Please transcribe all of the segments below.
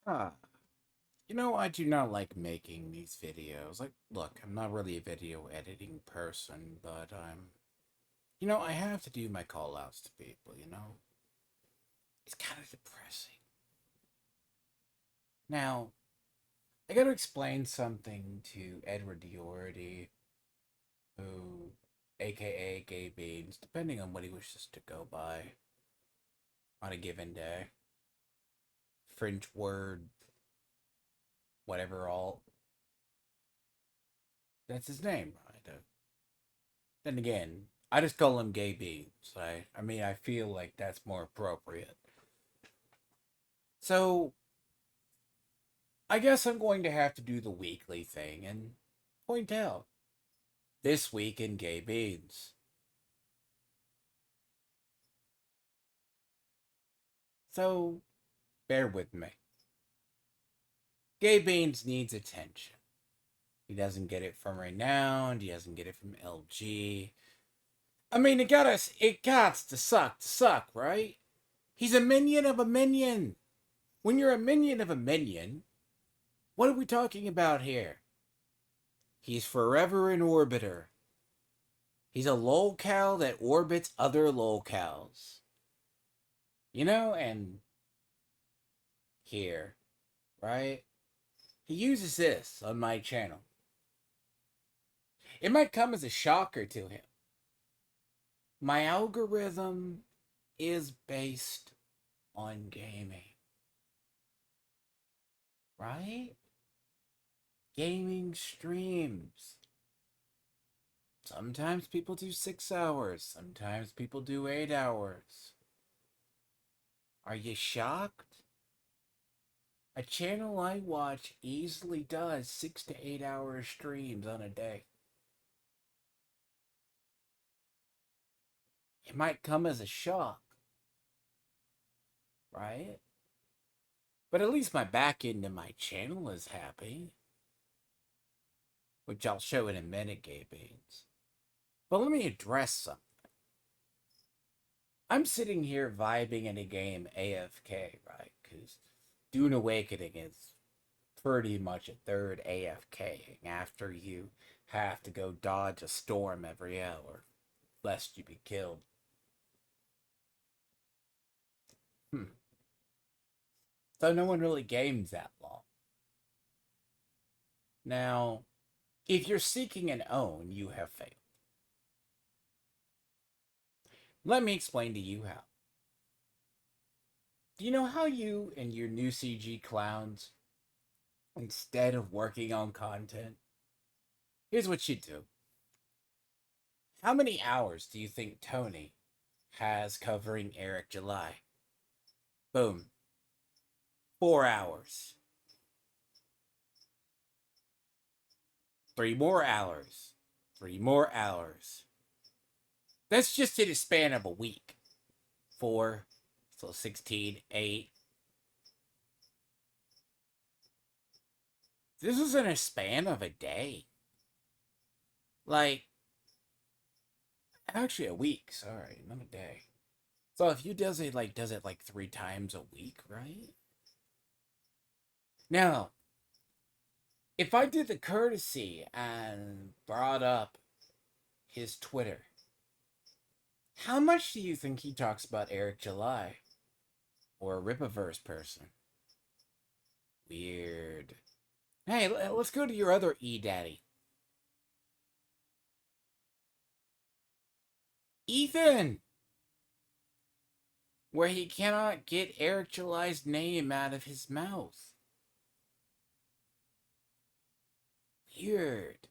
Ah, I do not like making these videos. Like, look, I'm not really a video editing person, but I have to do my call outs to people. It's kind of depressing. Now, I gotta explain something to Edward Diority, who, aka Gaybeans, depending on what he wishes to go by on a given day. French word, whatever all. That's his name, right? Then again, I just call him Gay Beans. I mean, I feel like that's more appropriate. So, I guess I'm going to have to do the weekly thing and point out this week in Gay Beans. So, bear with me. Gay Beans needs attention. He doesn't get it from Renowned, he doesn't get it from LG. I mean, it gots to suck, right? He's a minion of a minion. When you're a minion of a minion, what are we talking about here? He's forever an orbiter. He's a lolcow that orbits other lolcows. And here, right? He uses this on my channel. It might come as a shocker to him. My algorithm is based on gaming, right? Gaming streams. Sometimes people do 6 hours, sometimes people do 8 hours. Are you shocked? A channel I watch easily does 6 to 8 hour streams on a day. It might come as a shock, right? But at least my back end of my channel is happy, which I'll show in a minute, Gaybeans. But let me address something. I'm sitting here vibing in a game AFK, right? Because Dune Awakening is pretty much a third AFK after you have to go dodge a storm every hour, lest you be killed. Hmm. So no one really games that long. Now, if you're seeking an own, you have failed. Let me explain to you how. Do you know how you and your new CG clowns, instead of working on content, here's what you do. How many hours do you think Tony has covering Eric July? Boom. 4 hours. 3 more hours. 3 more hours. That's just in a span of a week. 4, so 16, 8. This is in a span of a day. Like, actually a week, sorry, not a day. So if you does it like 3 times a week, right? Now, if I did the courtesy and brought up his Twitter, how much do you think he talks about Eric July or a Ripaverse person? Weird. Hey, let's go to your other E-Daddy. Ethan! Where he cannot get Eric July's name out of his mouth. Weird.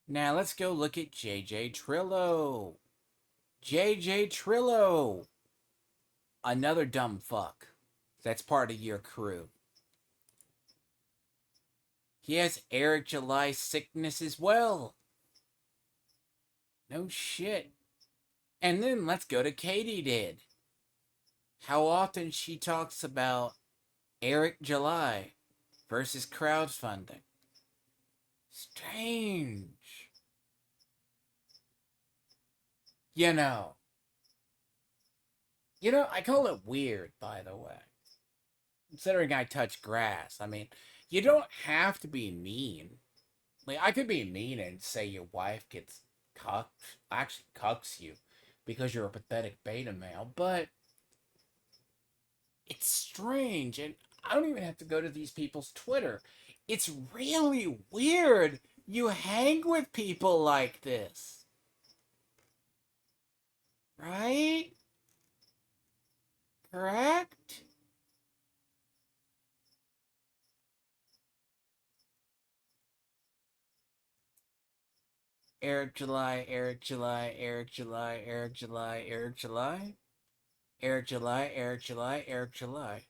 Now let's go look at JJ Trillo. JJ Trillo! Another dumb fuck. That's part of your crew. He has Eric July sickness as well. No shit. And then let's go to Katie did. How often she talks about Eric July versus crowdfunding. Strange. You know. I call it weird, by the way. Considering I touch grass, I mean, you don't have to be mean. Like, I could be mean and say your wife gets cucked, actually cucks you because you're a pathetic beta male, but it's strange, and I don't even have to go to these people's Twitter. It's really weird you hang with people like this, right? Correct? Eric July, Eric July, Eric July, Eric July, Eric July, Eric July, Eric July, Eric July.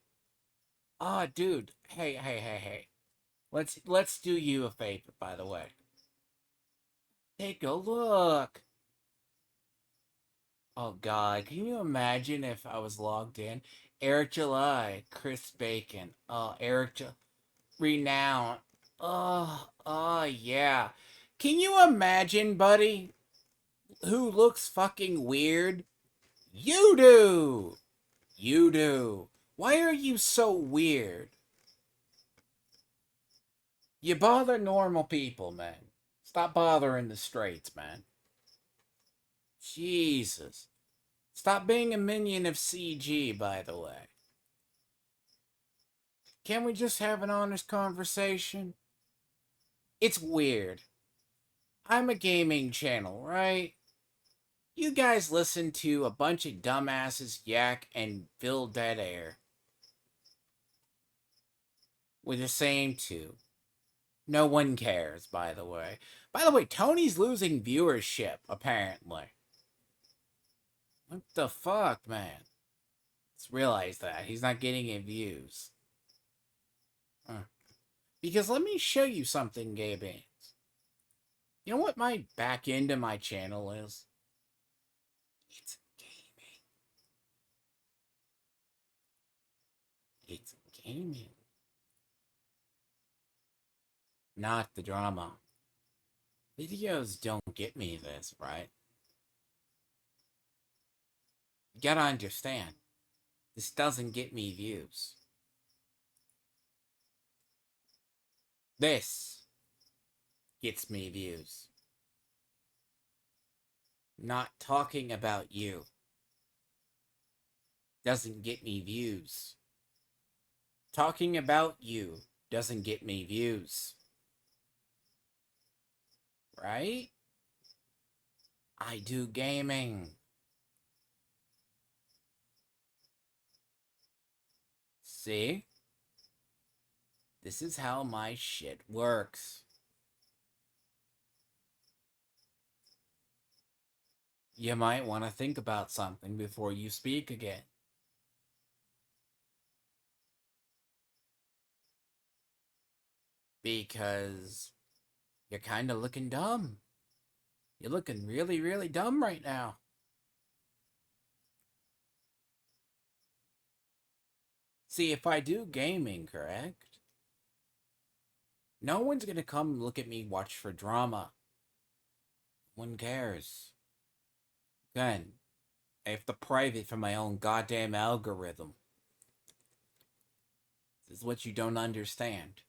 Ah, dude. Hey. Let's do you a favor, by the way. Take a look. Oh God, can you imagine if I was logged in? Eric July, Chris Bacon. Renown. Yeah. Can you imagine, buddy, who looks fucking weird? You do. You do. Why are you so weird? You bother normal people, man. Stop bothering the straights, man. Jesus. Stop being a minion of CG, by the way. Can we just have an honest conversation? It's weird. I'm a gaming channel, right? You guys listen to a bunch of dumbasses yak and fill dead air. With the same two. No one cares, by the way. By the way, Tony's losing viewership, apparently. What the fuck, man? Let's realize that. He's not getting any views. Because let me show you something, Gaybeans. You know what my back end of my channel is? It's gaming. It's gaming. Not the drama. Videos don't get me this, right? You gotta understand. This doesn't get me views. This gets me views. Not talking about you doesn't get me views. Talking about you doesn't get me views. Right? I do gaming. See? This is how my shit works. You might want to think about something before you speak again. Because you're kind of looking dumb. You're looking really, really dumb right now. See, if I do gaming, correct? No one's gonna come look at me watch for drama. No one cares. Again, I have to private for my own goddamn algorithm. This is what you don't understand.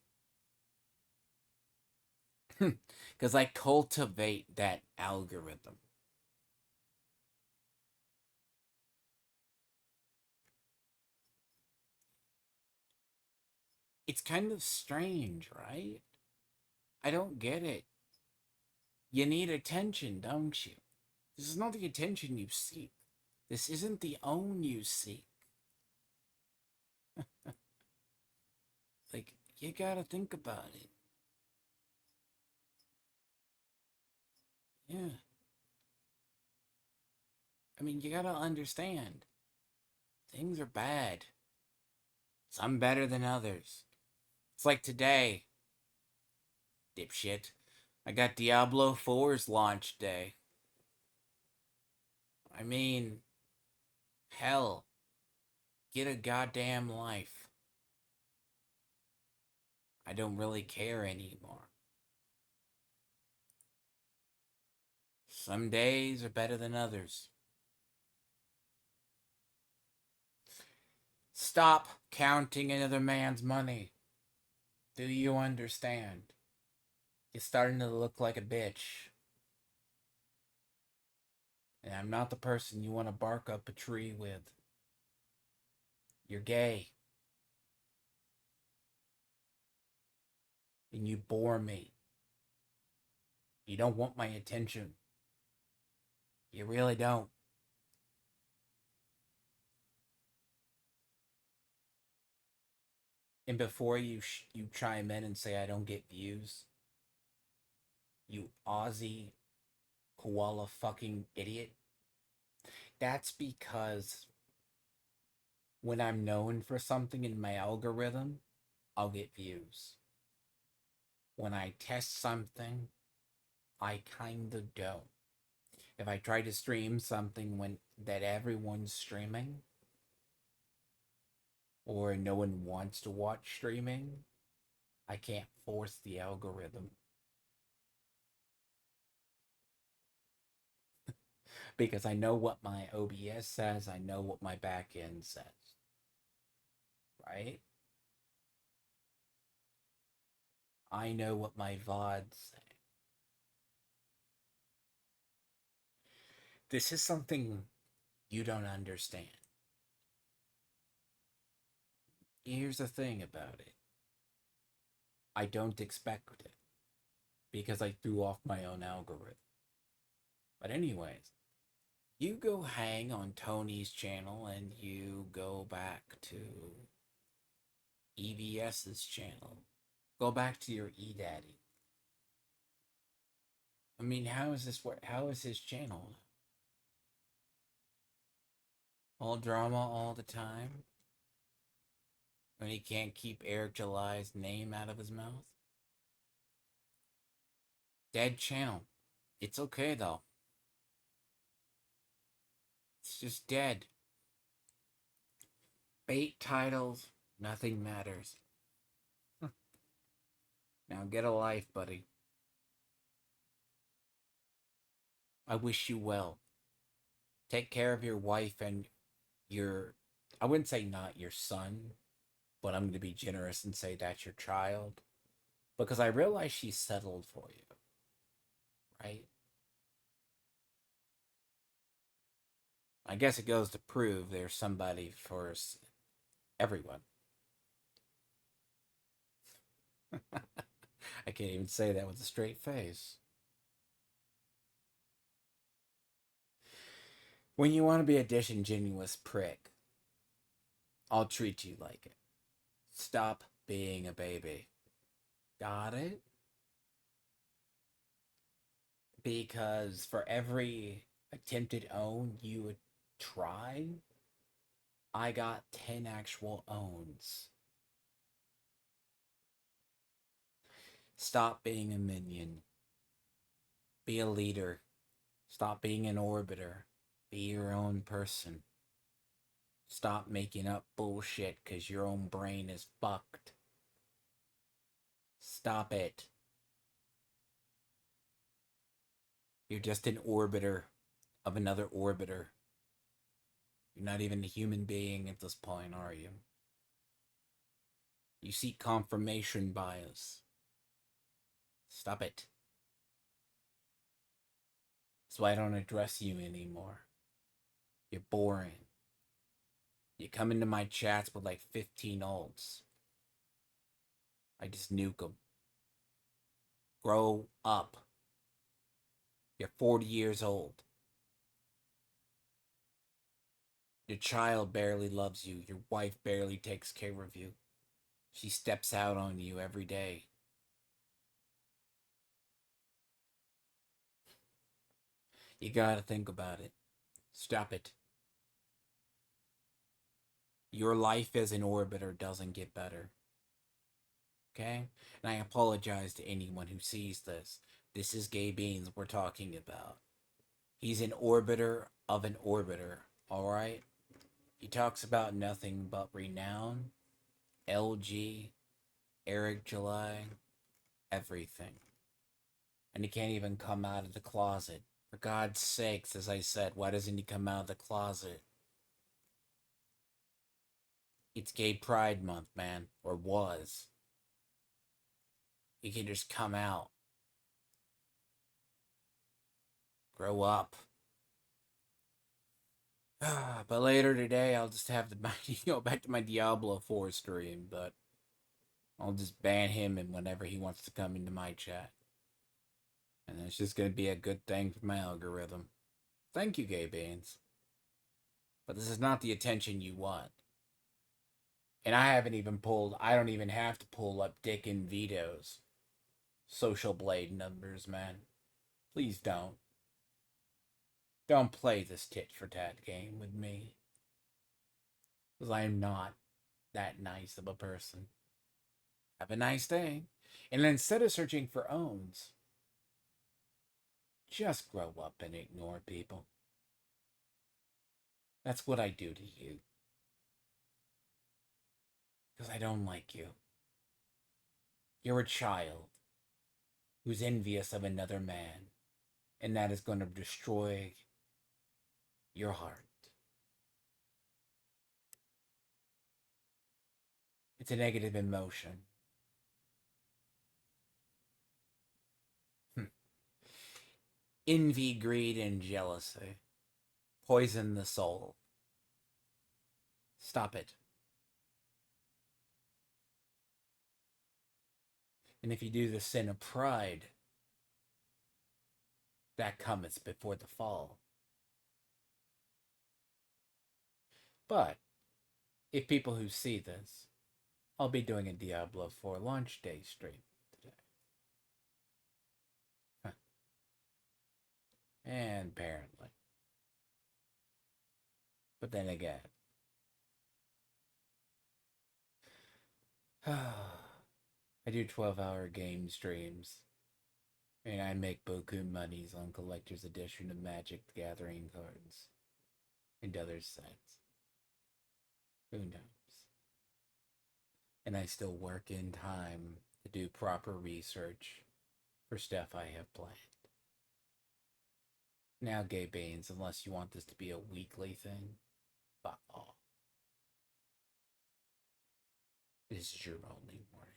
Because I cultivate that algorithm. It's kind of strange, right? I don't get it. You need attention, don't you? This is not the attention you seek. This isn't the own you seek. Like, you gotta think about it. Yeah. I mean, you gotta understand. Things are bad. Some better than others. It's like today. Dipshit. I got Diablo 4's launch day. I mean, hell. Get a goddamn life. I don't really care anymore. Some days are better than others. Stop counting another man's money. Do you understand? You're starting to look like a bitch. And I'm not the person you want to bark up a tree with. You're gay. And you bore me. You don't want my attention. You really don't. And before you chime in and say I don't get views, you Aussie koala fucking idiot. That's because when I'm known for something in my algorithm, I'll get views. When I test something, I kinda don't. If I try to stream something that everyone's streaming, or no one wants to watch streaming, I can't force the algorithm. Because I know what my OBS says, I know what my backend says. Right? I know what my VODs say. This is something you don't understand. Here's the thing about it. I don't expect it. Because I threw off my own algorithm. But anyways, you go hang on Tony's channel and you go back to EVS's channel. Go back to your eDaddy. I mean, how is this work? How is his channel? All drama all the time? When he can't keep Eric July's name out of his mouth? Dead channel. It's okay though. It's just dead. Bait titles, nothing matters. Now get a life, buddy. I wish you well. Take care of your wife and your, I wouldn't say not your son, but I'm going to be generous and say that's your child. Because I realize she's settled for you. Right? I guess it goes to prove there's somebody for everyone. I can't even say that with a straight face. When you want to be a disingenuous prick, I'll treat you like it. Stop being a baby. Got it? Because for every attempted own you would try, I got 10 actual owns. Stop being a minion. Be a leader. Stop being an orbiter. Be your own person. Stop making up bullshit because your own brain is fucked. Stop it. You're just an orbiter of another orbiter. You're not even a human being at this point, are you? You seek confirmation bias. Stop it. That's why I don't address you anymore. You're boring. You come into my chats with like 15 ults. I just nuke them. Grow up. You're 40 years old. Your child barely loves you. Your wife barely takes care of you. She steps out on you every day. You gotta think about it. Stop it. Your life as an orbiter doesn't get better. Okay? And I apologize to anyone who sees this. This is Gaybeans we're talking about. He's an orbiter of an orbiter, alright? He talks about nothing but renown, LG, Eric July, everything. And he can't even come out of the closet. For God's sakes, as I said, why doesn't he come out of the closet? It's Gay Pride Month, man. Or was. You can just come out. Grow up. But later today, I'll just have to go back to my Diablo 4 stream, but I'll just ban him and whenever he wants to come into my chat. And it's just going to be a good thing for my algorithm. Thank you, Gaybeans. But this is not the attention you want. And I don't even have to pull up Dick and Vito's Social Blade numbers, man. Please don't. Don't play this tit for tat game with me. Because I am not that nice of a person. Have a nice day. And instead of searching for owns, just grow up and ignore people. That's what I do to you. Because I don't like you. You're a child who's envious of another man, and that is going to destroy your heart. It's a negative emotion. Envy, greed, and jealousy poison the soul. Stop it. And if you do the sin of pride, that cometh before the fall. But if people who see this, I'll be doing a Diablo 4 launch day stream today. And apparently. But then again. I do 12-hour game streams. And I make boku monies on collector's edition of Magic the Gathering cards. And other sets. Who knows? And I still work in time to do proper research for stuff I have planned. Now, Gaybeans, unless you want this to be a weekly thing, fuck off. This is your only warning.